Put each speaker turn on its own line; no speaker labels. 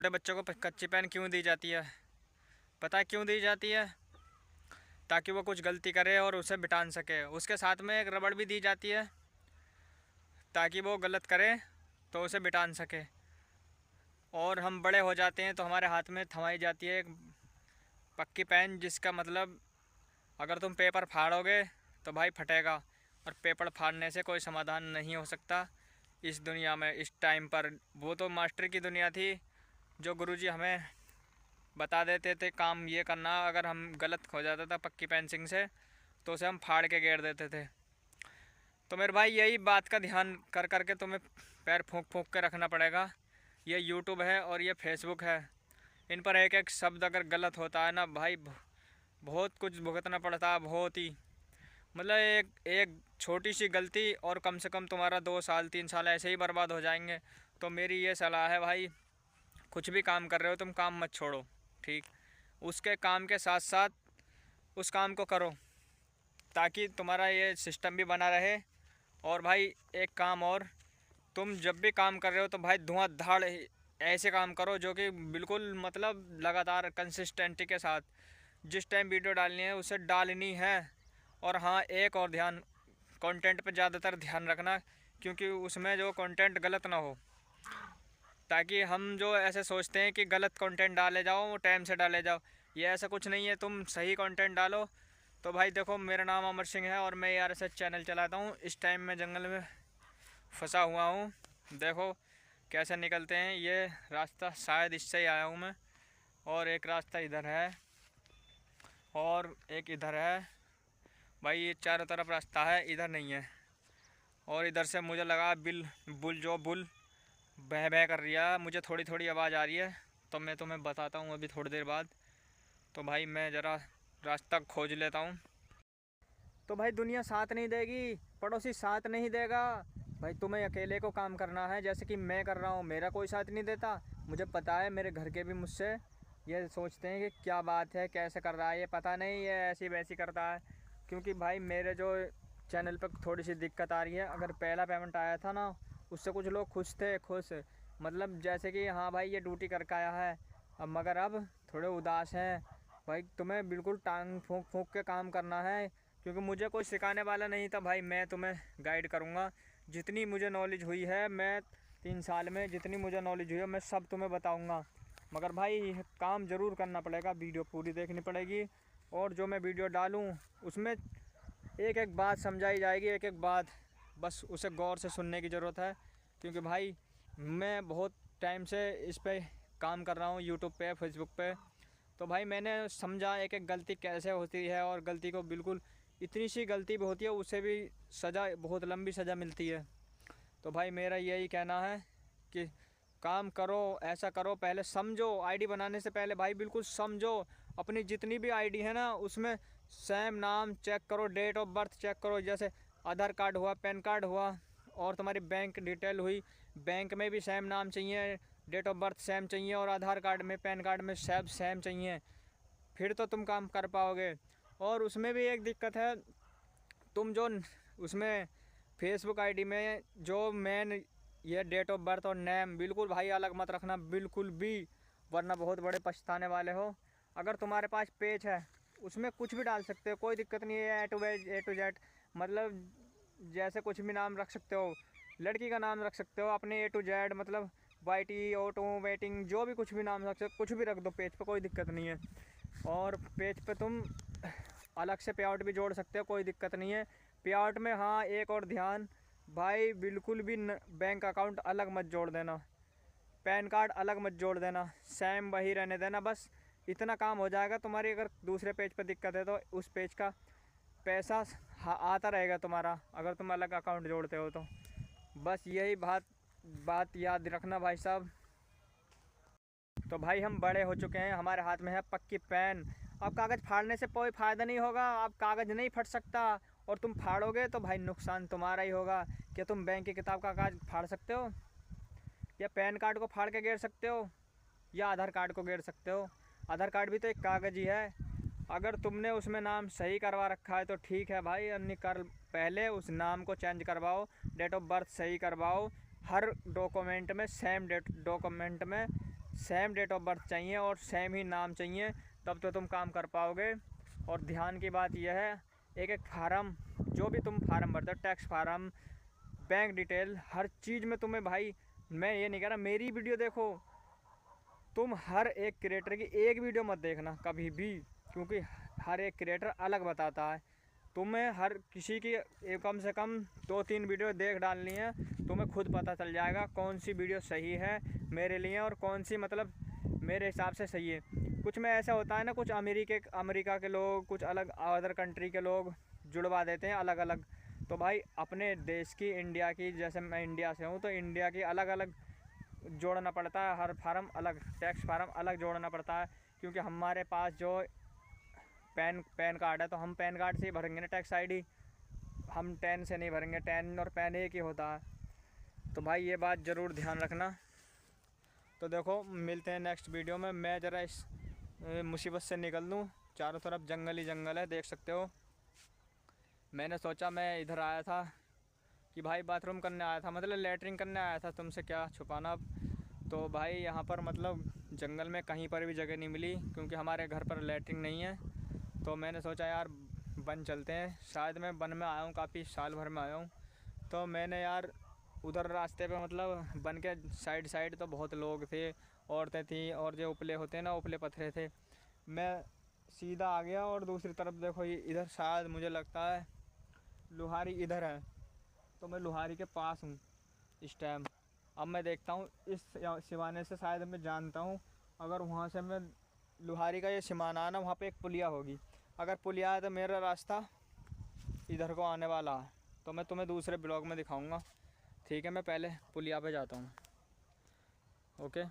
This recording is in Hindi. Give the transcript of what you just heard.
छोटे बच्चों को कच्ची पेन क्यों दी जाती है? पता है क्यों दी जाती है? ताकि वो कुछ गलती करे और उसे मिटा सके। उसके साथ में एक रबड़ भी दी जाती है ताकि वो गलत करे तो उसे मिटा सके। और हम बड़े हो जाते हैं तो हमारे हाथ में थमाई जाती है एक पक्की पेन, जिसका मतलब अगर तुम पेपर फाड़ोगे तो भाई फटेगा। और पेपर फाड़ने से कोई समाधान नहीं हो सकता इस दुनिया में इस टाइम पर। वो तो मास्टर की दुनिया थी, जो गुरुजी हमें बता देते थे काम ये करना। अगर हम गलत हो जाता था पक्की पेंसिल से तो उसे हम फाड़ के गेर देते थे। तो मेरे भाई यही बात का ध्यान कर करके तुम्हें पैर फूंक फूंक के रखना पड़ेगा। ये यूट्यूब है और ये फेसबुक है, इन पर एक एक शब्द अगर गलत होता है ना भाई, बहुत कुछ भुगतना पड़ता है। बहुत ही मतलब एक एक छोटी सी गलती और कम से कम तुम्हारा 2 साल 3 साल ऐसे ही बर्बाद हो जाएंगे। तो मेरी ये सलाह है भाई, कुछ भी काम कर रहे हो तुम काम मत छोड़ो, ठीक? उसके काम के साथ साथ उस काम को करो ताकि तुम्हारा ये सिस्टम भी बना रहे। और भाई एक काम और, तुम जब भी काम कर रहे हो तो भाई धुआंधार ऐसे काम करो जो कि बिल्कुल मतलब लगातार कंसिस्टेंटी के साथ जिस टाइम वीडियो डालनी है उसे डालनी है। और हाँ, एक और ध्यान, कंटेंट पे ज़्यादातर ध्यान रखना, क्योंकि उसमें जो कंटेंट गलत ना हो। ताकि हम जो ऐसे सोचते हैं कि गलत कंटेंट डाले जाओ, वो टाइम से डाले जाओ, ये ऐसा कुछ नहीं है। तुम सही कंटेंट डालो। तो भाई देखो, मेरा नाम अमर सिंह है और मैं RSS चैनल चलाता हूँ। इस टाइम मैं जंगल में फंसा हुआ हूँ। देखो कैसे निकलते हैं, ये रास्ता शायद इससे ही आया हूँ मैं। और एक रास्ता इधर है और एक इधर है। भाई ये चारों तरफ रास्ता है, इधर नहीं है। और इधर से मुझे लगा बुल बह बह कर रही है, मुझे थोड़ी थोड़ी आवाज़ आ रही है। तो मैं तुम्हें बताता हूँ अभी थोड़ी देर बाद। तो भाई मैं ज़रा रास्ता खोज लेता हूँ। तो भाई दुनिया साथ नहीं देगी, पड़ोसी साथ नहीं देगा। भाई तुम्हें अकेले को काम करना है, जैसे कि मैं कर रहा हूँ। मेरा कोई साथ नहीं देता। मुझे पता है मेरे घर के भी मुझसे ये सोचते हैं कि क्या बात है, कैसे कर रहा है ये, पता नहीं ये ऐसी वैसी करता है। क्योंकि भाई मेरे जो चैनल पर थोड़ी सी दिक्कत आ रही है। अगर पहला पेमेंट आया था ना, उससे कुछ लोग खुश थे, खुश मतलब जैसे कि हाँ भाई ये ड्यूटी करके आया है। अब मगर अब थोड़े उदास हैं। भाई तुम्हें बिल्कुल टांग फूंक फूंक के काम करना है, क्योंकि मुझे कोई सिखाने वाला नहीं था। भाई मैं तुम्हें गाइड करूँगा। जितनी मुझे नॉलेज हुई है, मैं 3 साल में जितनी मुझे नॉलेज हुई है मैं सब तुम्हें बताऊँगा। मगर भाई काम ज़रूर करना पड़ेगा, वीडियो पूरी देखनी पड़ेगी। और जो मैं वीडियो डालूँ उसमें एक एक बात समझाई जाएगी, एक एक बात, बस उसे गौर से सुनने की ज़रूरत है। क्योंकि भाई मैं बहुत टाइम से इस पे काम कर रहा हूँ, यूट्यूब पे, फेसबुक पे। तो भाई मैंने समझा एक एक गलती कैसे होती है। और गलती को बिल्कुल, इतनी सी गलती भी होती है उसे भी सज़ा, बहुत लंबी सज़ा मिलती है। तो भाई मेरा यही कहना है कि काम करो, ऐसा करो, पहले समझो। आईडी बनाने से पहले भाई बिल्कुल समझो। अपनी जितनी भी आईडी है ना, उसमें सेम नाम चेक करो, डेट ऑफ बर्थ चेक करो। जैसे आधार कार्ड हुआ, पैन कार्ड हुआ, और तुम्हारी बैंक डिटेल हुई, बैंक में भी सेम नाम चाहिए, डेट ऑफ बर्थ सेम चाहिए, और आधार कार्ड में, पैन कार्ड में सब सेम चाहिए। फिर तो तुम काम कर पाओगे। और उसमें भी एक दिक्कत है, तुम जो उसमें फेसबुक आईडी में जो मेन ये डेट ऑफ बर्थ और नेम बिल्कुल भाई अलग मत रखना, बिल्कुल भी, वरना बहुत बड़े पछताने वाले हो। अगर तुम्हारे पास पेज है उसमें कुछ भी डाल सकते हो, कोई दिक्कत नहीं है। A to Z मतलब जैसे कुछ भी नाम रख सकते हो। लड़की का नाम रख सकते हो अपने A to Z, मतलब YT, ऑटो, वेटिंग, जो भी कुछ भी नाम रख सकते हो, कुछ भी रख दो पेज पे, कोई दिक्कत नहीं है। और पेज पे तुम अलग से पे आउट भी जोड़ सकते हो, कोई दिक्कत नहीं है। पे आउट में हाँ एक और ध्यान, भाई बिल्कुल भी बैंक अकाउंट अलग मत जोड़ देना, पैन कार्ड अलग मत जोड़ देना, सेम वही रहने देना। बस इतना काम हो जाएगा। तुम्हारी अगर दूसरे पेज पर दिक्कत है तो उस पेज का पैसा आता रहेगा तुम्हारा, अगर तुम अलग अकाउंट जोड़ते हो तो। बस यही बात याद रखना भाई साहब। तो भाई हम बड़े हो चुके हैं, हमारे हाथ में है पक्की पेन। अब कागज़ फाड़ने से कोई फ़ायदा नहीं होगा। अब कागज़ नहीं फट सकता, और तुम फाड़ोगे तो भाई नुकसान तुम्हारा ही होगा। क्या तुम बैंक की किताब का कागज़ फाड़ सकते हो, या पैन कार्ड को फाड़ के गिर सकते हो, या आधार कार्ड को गिर सकते हो? आधार कार्ड भी तो एक कागज़ ही है। अगर तुमने उसमें नाम सही करवा रखा है तो ठीक है भाई, अन्य कर, पहले उस नाम को चेंज करवाओ, डेट ऑफ बर्थ सही करवाओ, हर डॉक्यूमेंट में सेम डेट, डॉक्यूमेंट में सेम डेट ऑफ बर्थ चाहिए और सेम ही नाम चाहिए, तब तो तुम काम कर पाओगे। और ध्यान की बात यह है, एक एक फार्म, जो भी तुम फार्म भरते हो, टैक्स फार्म, बैंक डिटेल, हर चीज़ में तुम्हें भाई, मैं ये नहीं कह रहा मेरी वीडियो देखो, तुम हर एक क्रिएटर की एक वीडियो मत देखना कभी भी, क्योंकि हर एक क्रिएटर अलग बताता है। तुम्हें हर किसी की कम से कम 2-3 वीडियो देख डालनी है, तुम्हें खुद पता चल जाएगा कौन सी वीडियो सही है मेरे लिए और कौन सी मतलब मेरे हिसाब से सही है। कुछ में ऐसा होता है ना, कुछ अमेरिका के लोग, कुछ अलग अदर कंट्री के लोग जुड़वा देते हैं अलग अलग। तो भाई अपने देश की, इंडिया की, जैसे मैं इंडिया से हूँ तो इंडिया की अलग अलग जोड़ना पड़ता है, हर फार्म अलग, टैक्स फार्म अलग जोड़ना पड़ता है। क्योंकि हमारे पास जो पैन कार्ड है तो हम पैन कार्ड से ही भरेंगे ना टैक्स आईडी, हम 10 से नहीं भरेंगे, 10 और पैन एक ही होता है। तो भाई ये बात ज़रूर ध्यान रखना। तो देखो मिलते हैं नेक्स्ट वीडियो में। मैं ज़रा इस मुसीबत से निकल लूँ, चारों तरफ जंगल ही जंगल है, देख सकते हो। मैंने सोचा, मैं इधर आया था कि भाई बाथरूम करने आया था, मतलब लेटरिंग करने आया था, तुमसे क्या छुपाना। तो भाई यहाँ पर मतलब जंगल में कहीं पर भी जगह नहीं मिली, क्योंकि हमारे घर पर लेटरिंग नहीं है। तो मैंने सोचा यार वन चलते हैं, शायद मैं वन में आया हूँ, काफ़ी साल भर में आया हूँ। तो मैंने यार उधर रास्ते पे मतलब वन के साइड तो बहुत लोग थे, औरतें थी, और जो उपले होते हैं ना, उपले पत्थरे थे। मैं सीधा आ गया और दूसरी तरफ देखो, ये इधर शायद मुझे लगता है लुहारी इधर है, तो मैं लुहारी के पास हूँ इस टाइम। अब मैं देखता हूँ इस सिवाने से, शायद मैं जानता हूँ, अगर वहाँ से मैं लुहारी का ये सिमाना है ना, वहाँ पे एक पुलिया होगी। अगर पुलिया है तो मेरा रास्ता इधर को आने वाला है, तो मैं तुम्हें दूसरे ब्लॉग में दिखाऊंगा। ठीक है, मैं पहले पुलिया पे जाता हूँ। ओके।